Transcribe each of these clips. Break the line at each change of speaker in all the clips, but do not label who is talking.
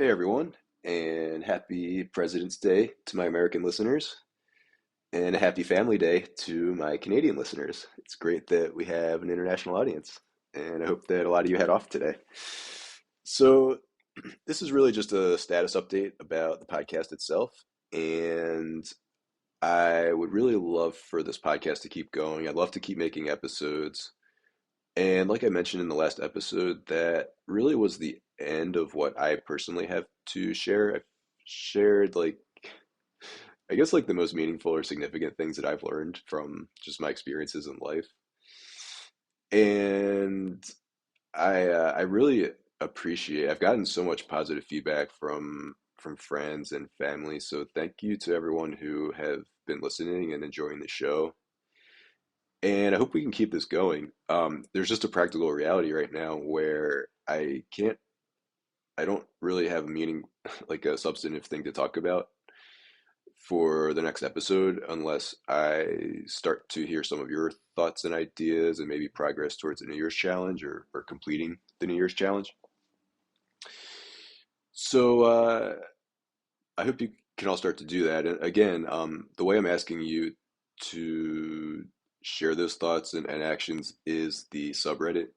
Hey everyone, and happy President's Day to my American listeners, and a happy Family Day to my Canadian listeners. It's great that we have an international audience, and I hope that a lot of you had off today. So, this is really just a status update about the podcast itself, and I would really love for this podcast to keep going. I'd love to keep making episodes. And like I mentioned in the last episode, that really was the end of what I personally have to share. I've shared I guess like the most meaningful or significant things that I've learned from just my experiences in life. And I really appreciate I've gotten so much positive feedback from friends and family. So thank you to everyone who have been listening and enjoying the show. And I hope we can keep this going. There's just a practical reality right now where I don't really have a meaning, like a substantive thing to talk about for the next episode unless I start to hear some of your thoughts and ideas and maybe progress towards the New Year's challenge or completing the New Year's challenge. So I hope you can all start to do that. And again, the way I'm asking you to share those thoughts and actions is the subreddit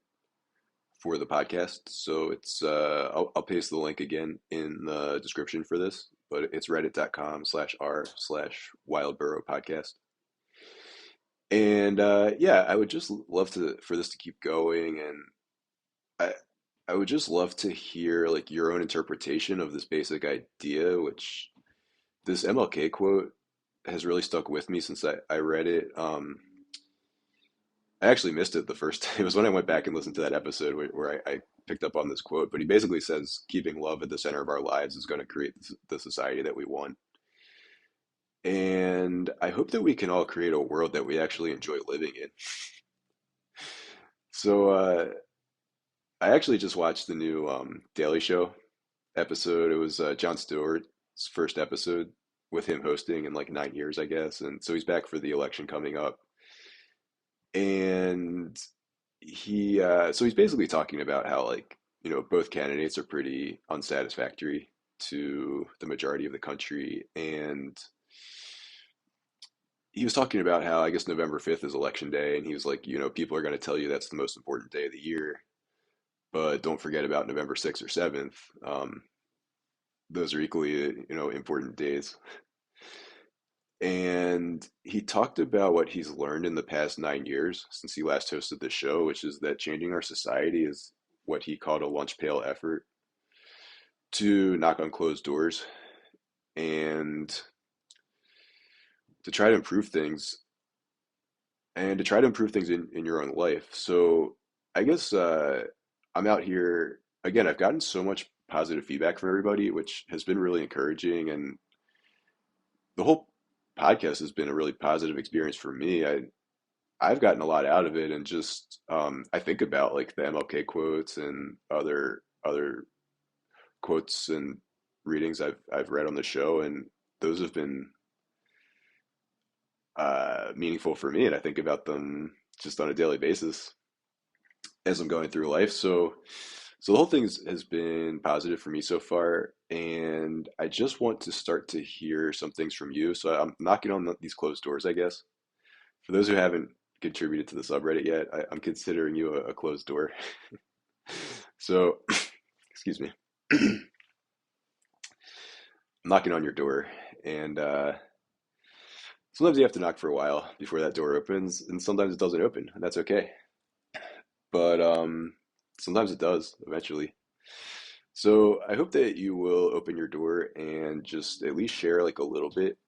for the podcast. So I'll paste the link again in the description for this, but it's reddit.com/r/wildborough podcast. And yeah, I would just love to for this to keep going, and I I would just love to hear like your own interpretation of this basic idea, which this MLK quote has really stuck with me since I read it. I actually missed it the first It was when I went back and listened to that episode where I picked up on this quote, but he basically says keeping love at the center of our lives is going to create the society that we want. And I hope that we can all create a world that we actually enjoy living in. So I actually just watched the new Daily Show episode. It was Jon Stewart's first episode with him hosting in like 9 years, I guess. And so he's back for the election coming up. And so he's basically talking about how both candidates are pretty unsatisfactory to the majority of the country, and he was talking about how I guess November 5th is election day, and he was like, people are going to tell you that's the most important day of the year, but don't forget about November 6th or 7th. Those are equally important days. And he talked about what he's learned in the past 9 years since he last hosted the show, which is that changing our society is what he called a lunch pail effort to knock on closed doors and to try to improve things in your own life. So I guess I'm out here again. I've gotten so much positive feedback from everybody, which has been really encouraging, and the whole podcast has been a really positive experience for me. I've gotten a lot out of it, and just I think about like the MLK quotes and other quotes and readings I've read on the show, and those have been meaningful for me, and I think about them just on a daily basis as I'm going through life. So the whole thing has been positive for me so far, and I just want to start to hear some things from you. So I'm knocking on these closed doors, I guess. For those who haven't contributed to the subreddit yet, I'm considering you a closed door. So, excuse me. I'm knocking on your door, and sometimes you have to knock for a while before that door opens, and sometimes it doesn't open, and that's okay. But sometimes it does eventually. So I hope that you will open your door and just at least share like a little bit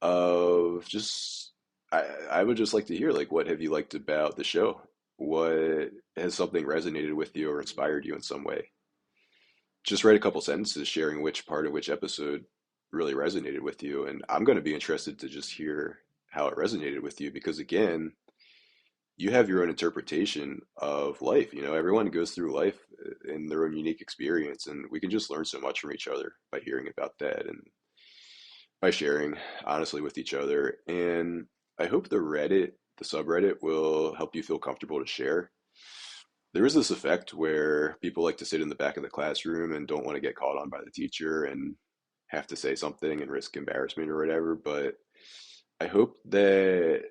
of just I would just like to hear like what have you liked about the show? What has something resonated with you or inspired you in some way? Just write a couple sentences sharing which part of which episode really resonated with you. And I'm going to be interested to just hear how it resonated with you because again, you have your own interpretation of life. Everyone goes through life in their own unique experience, and we can just learn so much from each other by hearing about that and by sharing honestly with each other. And I hope the subreddit will help you feel comfortable to share. there is this effect where people like to sit in the back of the classroom and don't want to get called on by the teacher and have to say something and risk embarrassment or whatever. But I hope that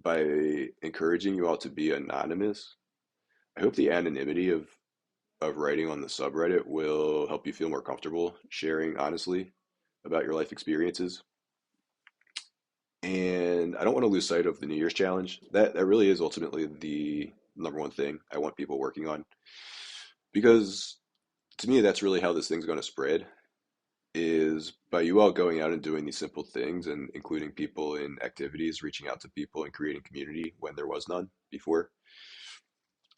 by encouraging you all to be anonymous, I hope the anonymity of writing on the subreddit will help you feel more comfortable sharing honestly about your life experiences. And I don't want to lose sight of the New Year's challenge. That really is ultimately the number one thing I want people working on, because to me that's really how this thing's going to spread, is by you all going out and doing these simple things and including people in activities, reaching out to people and creating community when there was none before.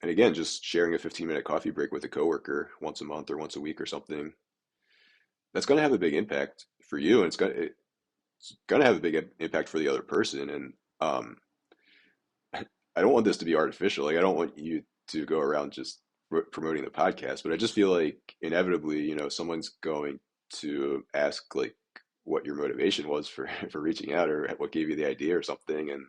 And again, just sharing a 15-minute coffee break with a coworker once a month or once a week or something, that's going to have a big impact for you, and it's going to have a big impact for the other person. And um, I don't want this to be artificial. Like, I don't want you to go around just promoting the podcast, but I just feel like inevitably, someone's going to ask like what your motivation was for for reaching out, or what gave you the idea or something. And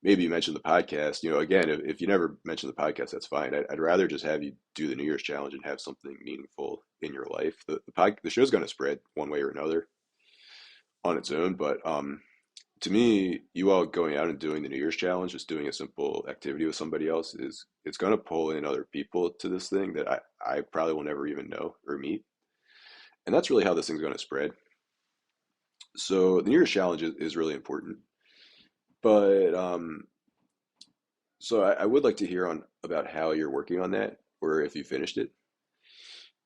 maybe you mentioned the podcast. Again, if you never mention the podcast, that's fine. I'd rather just have you do the New Year's challenge and have something meaningful in your life. The show's going to spread one way or another on its own, but to me, you all going out and doing the New Year's challenge, just doing a simple activity with somebody else, is it's going to pull in other people to this thing that I probably will never even know or meet. And that's really how this thing's going to spread. So the New Year's challenge is really important. But so I would like to hear on about how you're working on that, or if you finished it.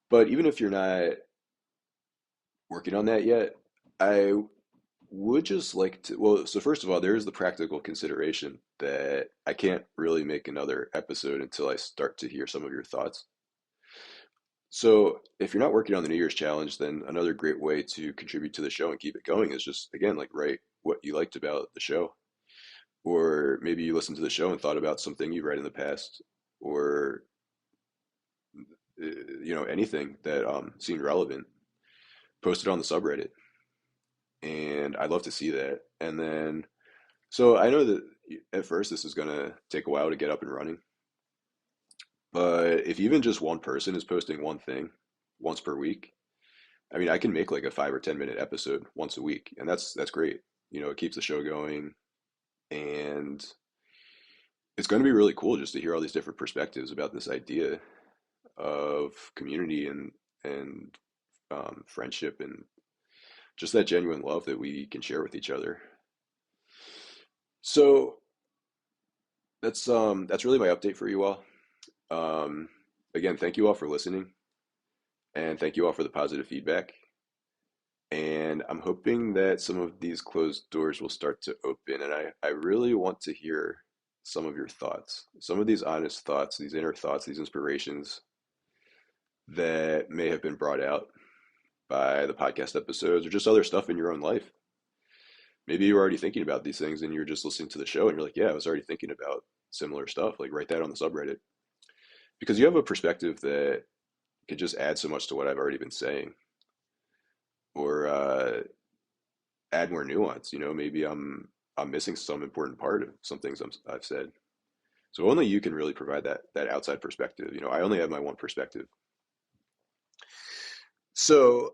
But even if you're not working on that yet, I would just like to, well, so first of all, there's the practical consideration that I can't really make another episode until I start to hear some of your thoughts. So if you're not working on the New Year's challenge, then another great way to contribute to the show and keep it going is just, again, like write what you liked about the show. Or maybe you listened to the show and thought about something you read in the past, or anything that seemed relevant. Post it on the subreddit, and I'd love to see that. And then, so I know that at first this is gonna take a while to get up and running, but if even just one person is posting one thing once per week, I mean, I can make like a 5 or 10 minute episode once a week, and that's great. It keeps the show going, and it's going to be really cool just to hear all these different perspectives about this idea of community and friendship, and just that genuine love that we can share with each other. So that's really my update for you all. Um, Again, thank you all for listening, and thank you all for the positive feedback. And I'm hoping that some of these closed doors will start to open. And I really want to hear some of your thoughts, some of these honest thoughts, these inner thoughts, these inspirations that may have been brought out by the podcast episodes or just other stuff in your own life. Maybe you're already thinking about these things and you're just listening to the show and you're like, yeah, I was already thinking about similar stuff. Like, write that on the subreddit, because you have a perspective that could just add so much to what I've already been saying, or add more nuance. Maybe I'm missing some important part of some things I've said. So only you can really provide that outside perspective. I only have my one perspective. So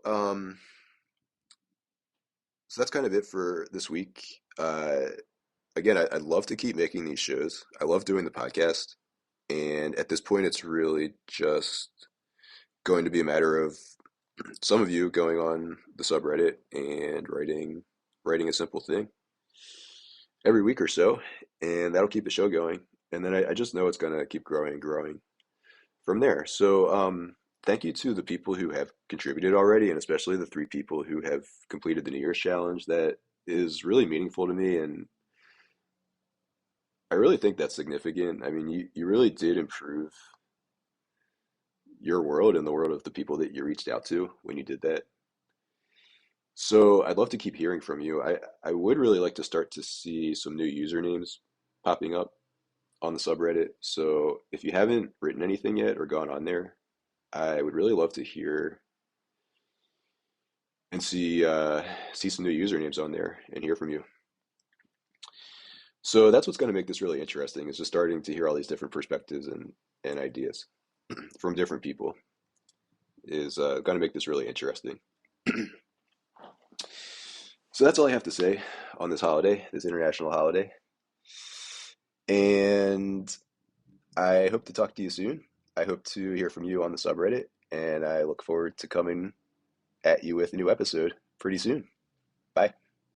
so that's kind of it for this week. Again, I'd love to keep making these shows. I love doing the podcast, and at this point, it's really just going to be a matter of some of you going on the subreddit and writing a simple thing every week or so, and that'll keep the show going. And then I just know it's gonna keep growing and growing from there. So thank you to the people who have contributed already, and especially the 3 people who have completed the New Year's challenge. That is really meaningful to me, and I really think that's significant. I mean, you really did improve your world and the world of the people that you reached out to when you did that. So I'd love to keep hearing from you. I would really like to start to see some new usernames popping up on the subreddit. So if you haven't written anything yet or gone on there, I would really love to hear and see some new usernames on there and hear from you. So that's what's going to make this really interesting is just starting to hear all these different perspectives and ideas from different people is going to make this really interesting. So that's all I have to say on this holiday, this international holiday. And I hope to talk to you soon. I hope to hear from you on the subreddit, and I look forward to coming at you with a new episode pretty soon. Bye.